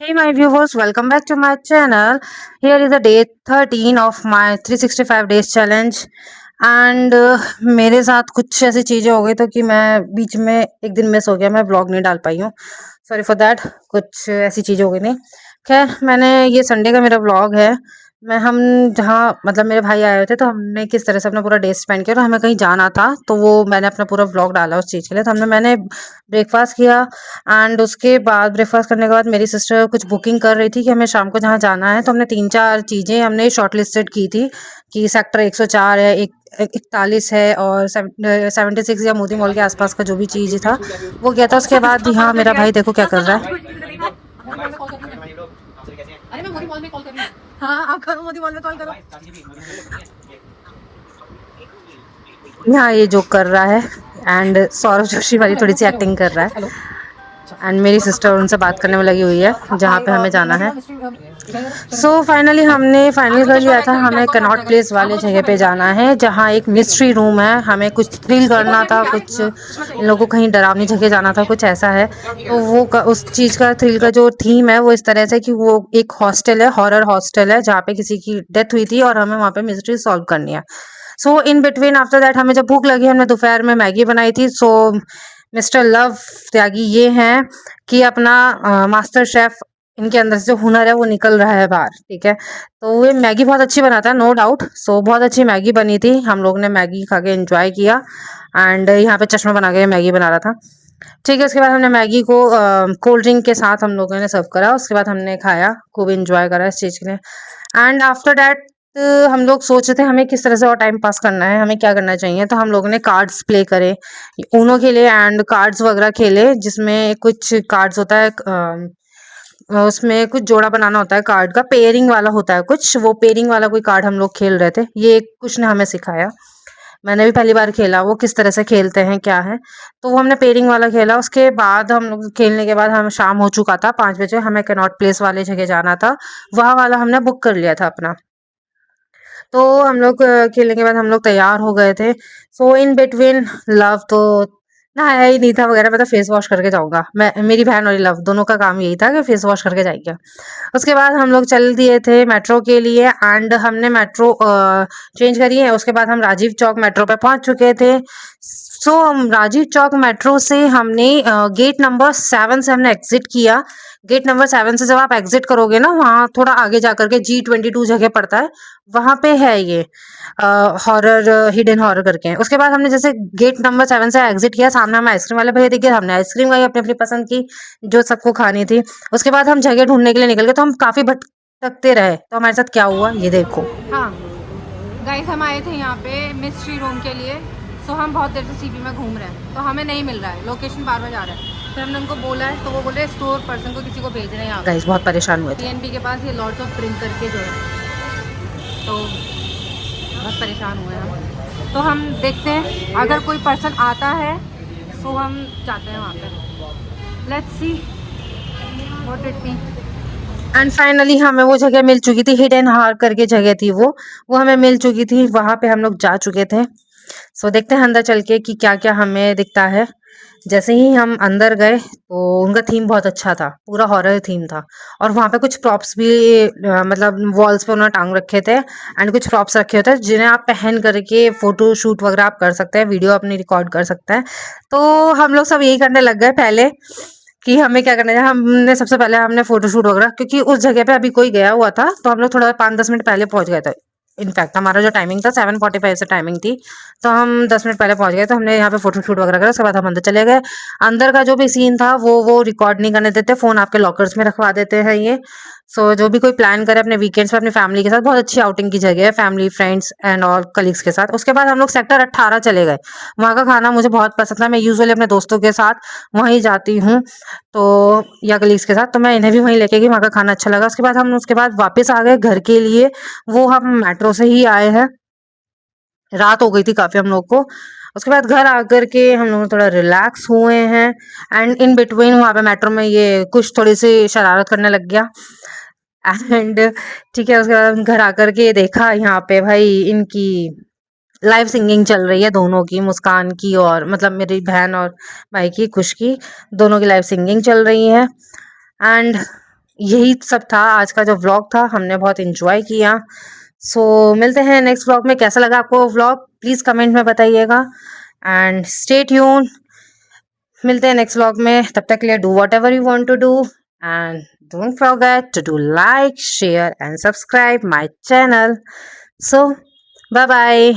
Hey, my viewers, welcome back to my channel. Here is the day 13 of my 365 days challenge. And मेरे साथ कुछ ऐसी चीज़ें हो गई तो कि मैं बीच में एक दिन मिस हो गया, मैं व्लॉग नहीं डाल पाई हूँ। Sorry for that. कुछ ऐसी चीज़ें हो गई नहीं। खैर, मैंने ये संडे का मेरा व्लॉग है। मैं हम जहाँ मतलब मेरे भाई आए हुए थे तो हमने किस तरह से अपना पूरा डे स्पेंड किया, तो हमें कहीं जाना था तो वो मैंने अपना पूरा व्लॉग डाला उस चीज़ के लिए। तो मैंने ब्रेकफास्ट किया एंड उसके बाद ब्रेकफास्ट करने के बाद मेरी सिस्टर कुछ बुकिंग कर रही थी कि हमें शाम को जहाँ जाना है, तो हमने 3-4 चीज़ें हमने शॉर्ट लिस्टेड की थी कि सेक्टर 104 है, 41 है और 76 या मोती मॉल के आसपास का जो भी चीज़ था वो गया था। उसके बाद यहाँ मेरा भाई देखो क्या कर रहा है। अरे मैं मोदी मॉल में कॉल कर रही हूँ। हाँ आप करो, मोदी मॉल में कॉल करो। यहाँ ये जोक कर रहा है एंड सौरभ जोशी वाली थोड़ी सी एक्टिंग कर रहा है एंड मेरी सिस्टर उनसे बात करने में लगी हुई है जहाँ पे हमें जाना है। सो फाइनली हमने फाइनल कर लिया था, हमें कनॉट प्लेस वाले जगह पे जाना है जहाँ एक मिस्ट्री रूम है। हमें कुछ थ्रिल करना था, कुछ इन लोगों को कहीं डरावनी जगह जाना था, कुछ ऐसा है। तो उस चीज़ का थ्रिल का जो थीम है वो इस तरह से कि वो एक हॉस्टल है, हॉरर हॉस्टल है जहाँ पे किसी की डेथ हुई थी और हमें वहाँ पे मिस्ट्री सॉल्व करनी है। सो इन बिटवीन आफ्टर दैट हमें जब भूख लगी, हमने दोपहर में मैगी बनाई थी। सो मिस्टर लव त्यागी ये हैं कि अपना मास्टर शेफ, इनके अंदर से जो हुनर है वो निकल रहा है बाहर, ठीक है। तो वो मैगी बहुत अच्छी बनाता है, नो डाउट। सो बहुत अच्छी मैगी बनी थी, हम लोग ने मैगी खा के एंजॉय किया एंड यहाँ पे चश्मा बना के मैगी बना रहा था, ठीक है। उसके बाद हमने मैगी को कोल्ड ड्रिंक के साथ हम लोगों ने सर्व करा। उसके बाद हमने खाया, खूब इंजॉय करा इस चीज़ के लिए। एंड आफ्टर दैट हम लोग सोच रहे थे हमें किस तरह से और टाइम पास करना है, हमें क्या करना चाहिए। तो हम लोगों ने कार्ड्स प्ले करे, ऊनो खेले एंड कार्ड्स वगैरह खेले, जिसमें कुछ कार्ड्स होता है उसमें कुछ जोड़ा बनाना होता है, कार्ड का पेयरिंग वाला होता है कुछ, वो पेयरिंग वाला कोई कार्ड हम लोग खेल रहे थे। ये कुछ ने हमें सिखाया, मैंने भी पहली बार खेला वो किस तरह से खेलते हैं क्या है। तो वो हमने पेयरिंग वाला खेला। उसके बाद हम लोग खेलने के बाद हम शाम हो चुका था, 5 बजे हमें कैनॉट प्लेस वाले जगह जाना था, वहाँ वाला हमने बुक कर लिया था अपना। तो हम लोग खेलने के बाद हम लोग तैयार हो गए थे। सो इन बिटवीन लव तो नहाया ही नहीं था वगैरह, मैं तो फेस वॉश करके जाऊंगा। मैं, मेरी बहन और लव दोनों का काम यही था कि फेस वॉश करके जाएंगे। उसके बाद हम लोग चल दिए थे मेट्रो के लिए एंड हमने मेट्रो चेंज करी है। उसके बाद हम राजीव चौक मेट्रो पे पहुंच चुके थे। सो हम राजीव चौक मेट्रो से हमने गेट नंबर 7 से हमने एग्जिट किया। गेट नंबर 7 से जब आप एग्जिट करोगे ना, वहाँ थोड़ा आगे जा करके G22 जगह पड़ता है, वहाँ पे है ये हॉरर, हिडन हॉरर करके है। उसके बाद हमने जैसे गेट नंबर 7 से एग्जिट किया, सामने हमें आइसक्रीम वाले भैया दिख गए, हमने आइसक्रीम खाई अपनी अपनी पसंद की जो सबको खानी थी। उसके बाद हम जगह ढूंढने के लिए निकल गए, तो हम काफी भटकते रहे। तो हमारे साथ क्या हुआ ये देखो। हाँ गाइस, हम आए थे यहाँ पे मिस्ट्री रूम के लिए। सो हम बहुत देर से सीपी में घूम रहे हैं, तो हमें नहीं मिल रहा है, लोकेशन बार बार जा रहा है। फिर हमने उनको बोला है, तो वो बोले स्टोर पर्सन को किसी को भेज रहे हैं यहाँ गाइस बहुत परेशान हुए थे। पीएनबी के पास, ये लॉर्ड्स ऑफ ड्रिंक करके जो है। तो बहुत परेशान हुए हम। तो हम देखते हैं अगर कोई पर्सन आता है तो हम जाते हैं वहाँ पे। Let's see what it mean. And finally हमें वो जगह मिल चुकी थी, हिडन हार करके जगह थी वो हमें मिल चुकी थी, वहां पे हम लोग जा चुके थे। सो देखते हैं अंदर चल के कि क्या क्या हमें दिखता है। जैसे ही हम अंदर गए तो उनका थीम बहुत अच्छा था, पूरा हॉरर थीम था। और वहाँ पे कुछ प्रॉप्स भी मतलब वॉल्स पे उन्होंने टांग रखे थे एंड कुछ प्रॉप्स रखे होते हैं जिन्हें आप पहन करके फोटो शूट वगैरह आप कर सकते हैं, वीडियो अपनी रिकॉर्ड कर सकते हैं। तो हम लोग सब यही करने लग गए पहले कि हमें क्या करना है। हमने सबसे पहले हमने फोटोशूट वगैरह, क्योंकि उस जगह पे अभी कोई गया हुआ था, तो हम लोग थोड़ा 5-10 मिनट पहले पहुंच गए थे। इनफैक्ट हमारा जो टाइमिंग था 7:45 से टाइमिंग थी, तो हम 10 मिनट पहले पहुंच गए। तो हमने यहाँ पे फोटोशूट वगैरह करा, उसके बाद हम अंदर चले गए। अंदर का जो भी सीन था वो रिकॉर्ड नहीं करने देते, फोन आपके लॉकर्स में रखवा देते हैं ये। सो जो भी कोई प्लान करे अपने वीकेंड्स पे अपनी फैमिली के साथ, बहुत अच्छी आउटिंग की जगह है, family friends and all colleagues के साथ। उसके बाद हम लोग सेक्टर 18 चले गए। वहाँ का खाना मुझे बहुत पसंद था, मैं यूजुअली अपने दोस्तों के साथ वहीं जाती हूँ, तो या कलीग्स के साथ, तो मैं इन्हें भी वहीं लेके गई, वहाँ का खाना अच्छा लगा। उसके बाद वापस आ गए घर के लिए। वो हम मेट्रो से ही आए हैं, रात हो गई थी काफी हम लोग को। उसके बाद घर आकर के हम लोग थोड़ा रिलैक्स हुए हैं एंड इन बिटवीन वहाँ पे मेट्रो में ये कुछ थोड़ी सी शरारत करने लग गया एंड ठीक है। उसके बाद घर आकर के देखा यहाँ पे भाई इनकी लाइव सिंगिंग चल रही है, दोनों की, मुस्कान की और मतलब मेरी बहन और भाई की, खुश की, दोनों की लाइव सिंगिंग चल रही है। एंड यही सब था आज का जो व्लॉग था, हमने बहुत इंजॉय किया। सो मिलते हैं नेक्स्ट व्लॉग में। कैसा लगा आपको व्लॉग प्लीज कमेंट में बताइएगा एंड स्टे ट्यून। मिलते हैं नेक्स्ट व्लॉग में, तब तक के लिए do whatever you want to do and don't forget to do like share and subscribe my channel. So bye bye.